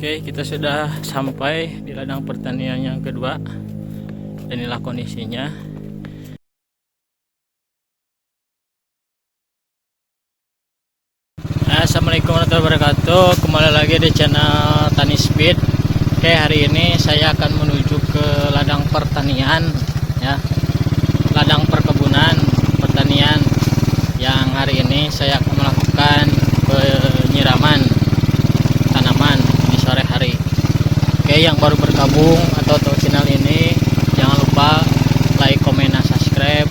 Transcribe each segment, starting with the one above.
Oke, kita sudah sampai di ladang pertanian yang kedua. Dan inilah kondisinya. Assalamualaikum warahmatullahi wabarakatuh. Kembali lagi di channel Tani Speed. Oke, hari ini saya akan menuju ke ladang pertanian, ya, ladang perkebunan pertanian. Yang hari ini saya akan melakukan penyiraman tanaman di sore hari. Oke, yang baru bergabung atau tahu channel ini, jangan lupa like, komen, dan subscribe,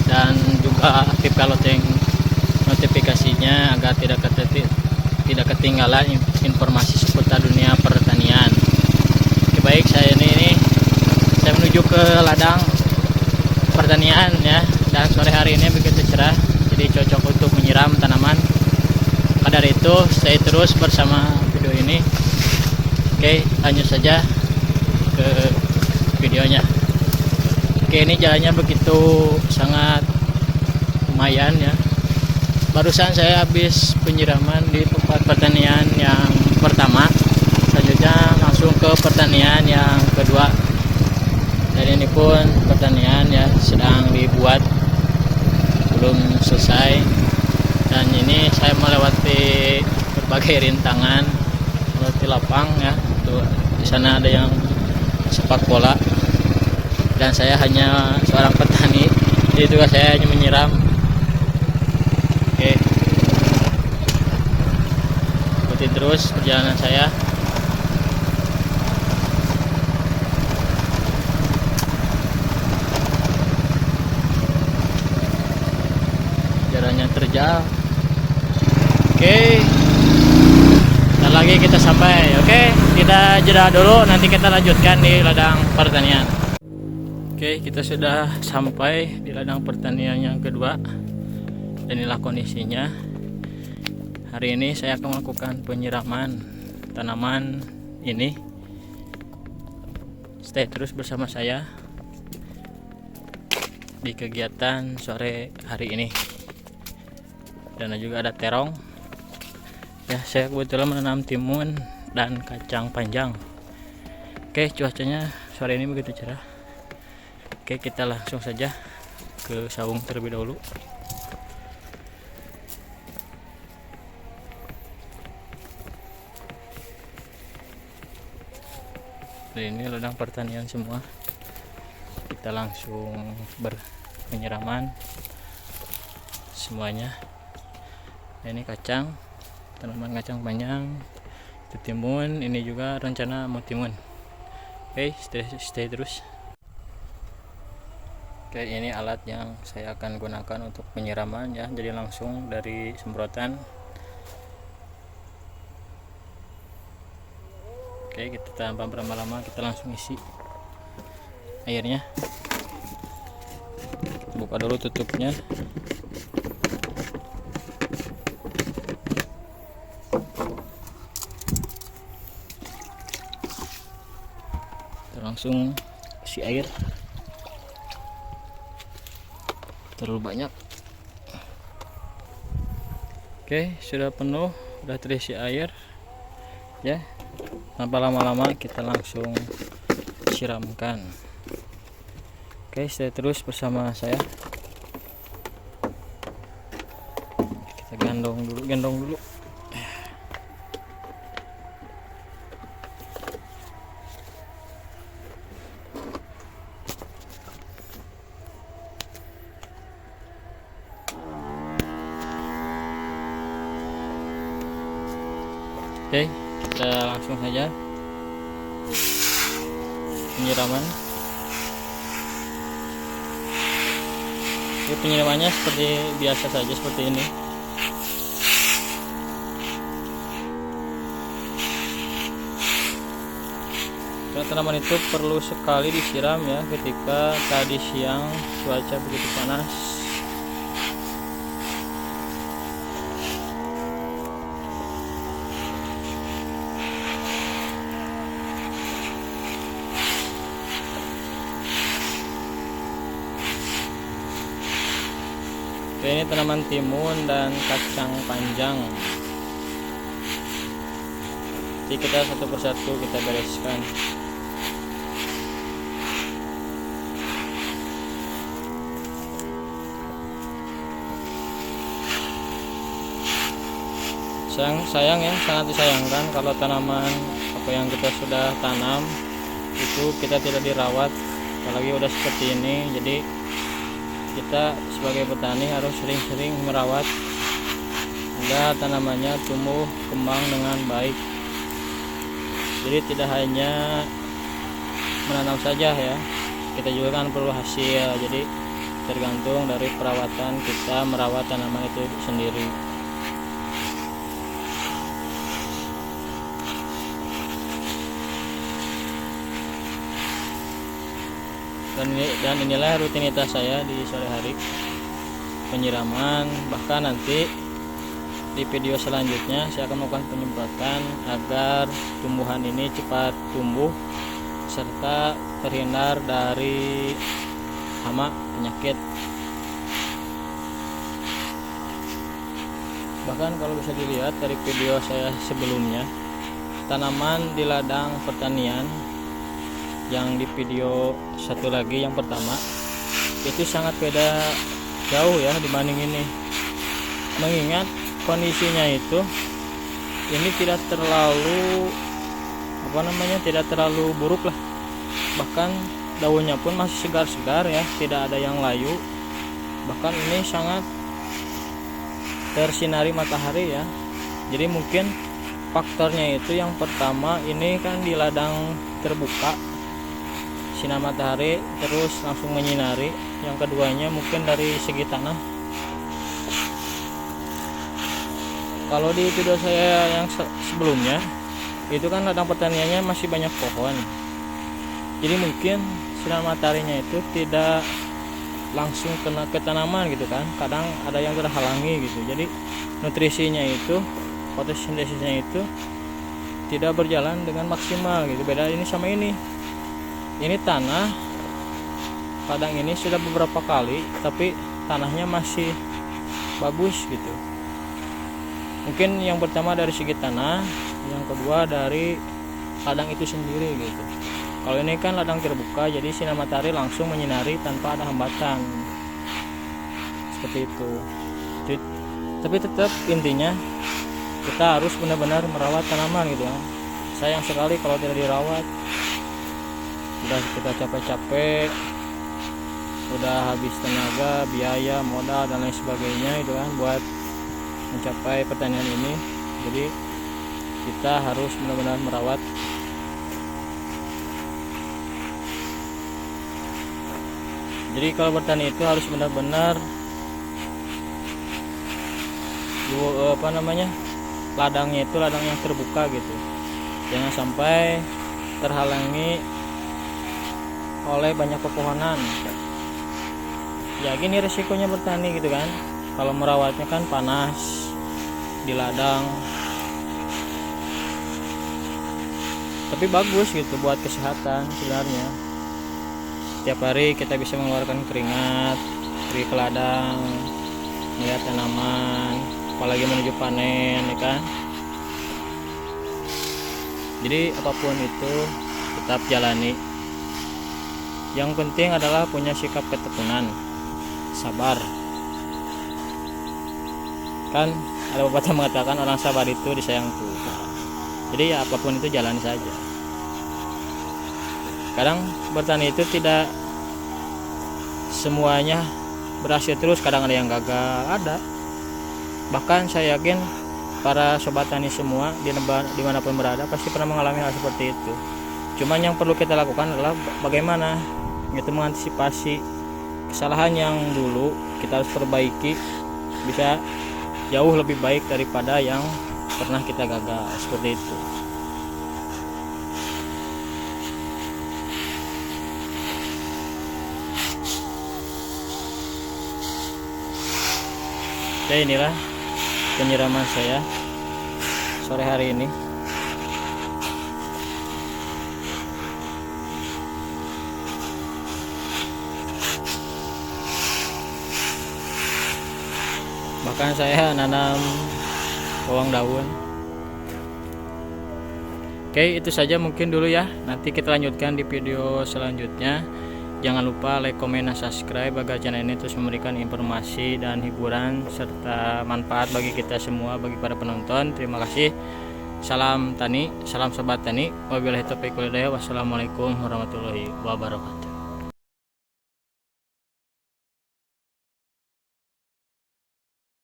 dan juga aktifkan lonceng notifikasinya agar tidak ketinggalan informasi seputar dunia pertanian. Oke, baik, saya menuju ke ladang pertanian, ya, dan sore hari ini begitu cerah, jadi cocok untuk menyiram tanaman. Pada dari itu saya terus bersama video ini. Oke, lanjut saja ke videonya. Oke, ini jalannya begitu sangat lumayan, ya. Barusan saya habis penyiraman di tempat pertanian yang pertama. Selanjutnya langsung ke pertanian yang kedua. Dan ini pun pertanian, ya, sedang dibuat, belum selesai. Dan ini saya melewati berbagai rintangan, melewati lapang, ya. Tuh, di sana ada yang sepak bola. Dan saya hanya seorang petani, jadi tugas saya hanya menyiram. Oke, ikuti terus perjalanan saya. Jalannya terjal. Oke, dan lagi kita sampai. Oke, kita jeda dulu, nanti kita lanjutkan di ladang pertanian. Oke, kita sudah sampai di ladang pertanian yang kedua. Dan inilah kondisinya. Hari ini saya akan melakukan penyiraman tanaman ini. Stay terus bersama saya di kegiatan sore hari ini. Dan juga ada terong. Ya, saya kebetulan menanam timun dan kacang panjang. Oke, cuacanya sore ini begitu cerah. Oke, kita langsung saja ke saung terlebih dahulu. Ini ladang pertanian semua. Kita langsung berpenyiraman semuanya. Ini kacang, tanaman kacang panjang, itu timun, ini juga rencana mau timun. Oke, stay terus. Oke, ini alat yang saya akan gunakan untuk penyiraman, ya, jadi langsung dari semprotan. Oke, kita tanpa berlama-lama, kita langsung isi airnya. Kita buka dulu tutupnya. Kita langsung isi air. Terlalu banyak. Oke, sudah penuh, sudah terisi air, ya. Tanpa lama-lama kita langsung siramkan. Oke, stay terus bersama saya. Kita gendong dulu. Oke, kita langsung saja penyiraman. Oke, penyiramannya seperti biasa saja, seperti ini. Tanaman itu perlu sekali disiram, ya, ketika tadi siang cuaca begitu panas. Oke, ini tanaman timun dan kacang panjang. Jadi kita satu persatu kita bereskan. Sayang ya, sangat disayangkan kalau tanaman apa yang kita sudah tanam itu kita tidak dirawat, apalagi udah seperti ini. Jadi kita sebagai petani harus sering-sering merawat agar tanamannya tumbuh kembang dengan baik. Jadi tidak hanya menanam saja ya, kita juga kan perlu hasil. Jadi tergantung dari perawatan kita merawat tanaman itu sendiri. Dan inilah rutinitas saya di sore hari, penyiraman. Bahkan nanti di video selanjutnya saya akan melakukan penyemprotan agar tumbuhan ini cepat tumbuh serta terhindar dari hama penyakit. Bahkan kalau bisa dilihat dari video saya sebelumnya, tanaman di ladang pertanian yang di video satu lagi yang pertama itu sangat beda jauh ya dibanding ini. Mengingat kondisinya itu ini tidak terlalu tidak terlalu buruk lah, bahkan daunnya pun masih segar-segar ya, tidak ada yang layu. Bahkan ini sangat tersinari matahari ya. Jadi mungkin faktornya itu yang pertama, ini kan di ladang terbuka, sinar matahari terus langsung menyinari. Yang keduanya mungkin dari segi tanah. Kalau di video saya yang sebelumnya itu kan ladang pertaniannya masih banyak pohon, jadi mungkin sinar mataharinya itu tidak langsung kena ke tanaman gitu kan, kadang ada yang terhalangi gitu. Jadi nutrisinya itu, fotosintesisnya itu tidak berjalan dengan maksimal gitu. Beda ini sama ini tanah ladang ini sudah beberapa kali tapi tanahnya masih bagus gitu. Mungkin yang pertama dari segi tanah, yang kedua dari ladang itu sendiri gitu. Kalau ini kan ladang terbuka, jadi sinar matahari langsung menyinari tanpa ada hambatan seperti itu. Tapi tetap intinya kita harus benar-benar merawat tanaman gitu ya. Sayang sekali kalau tidak dirawat. Udah kita capek-capek, udah habis tenaga, biaya, modal dan lain sebagainya itu kan buat mencapai pertanian ini. Jadi kita harus benar-benar merawat. Jadi kalau bertani itu harus benar-benar ladangnya itu ladang yang terbuka gitu, jangan sampai terhalangi oleh banyak pepohonan. Ya gini resikonya bertani gitu kan, kalau merawatnya kan panas di ladang, tapi bagus gitu buat kesehatan sebenarnya. Tiap hari kita bisa mengeluarkan keringat, pergi ke ladang, melihat tanaman, apalagi menuju panen ya kan. Jadi apapun itu tetap jalani. Yang penting adalah punya sikap ketekunan, sabar. Kan ada pepatah mengatakan orang sabar itu disayang Tuhan. Jadi ya apapun itu jalani saja. Kadang bertani itu tidak semuanya berhasil terus, kadang ada yang gagal, ada. Bahkan saya yakin para sobat tani semua dimanapun berada pasti pernah mengalami hal seperti itu. Cuman yang perlu kita lakukan adalah bagaimana itu mengantisipasi kesalahan yang dulu kita harus perbaiki bisa jauh lebih baik daripada yang pernah kita gagal seperti itu. Ya inilah penyiraman saya sore hari ini. Bahkan saya nanam bawang daun. Oke, itu saja mungkin dulu ya. Nanti kita lanjutkan di video selanjutnya. Jangan lupa like, komen, dan subscribe agar channel ini terus memberikan informasi dan hiburan serta manfaat bagi kita semua, bagi para penonton. Terima kasih. Salam tani, salam sobat tani. Wabillahi taufiq wal hidayah. Wassalamualaikum warahmatullahi wabarakatuh.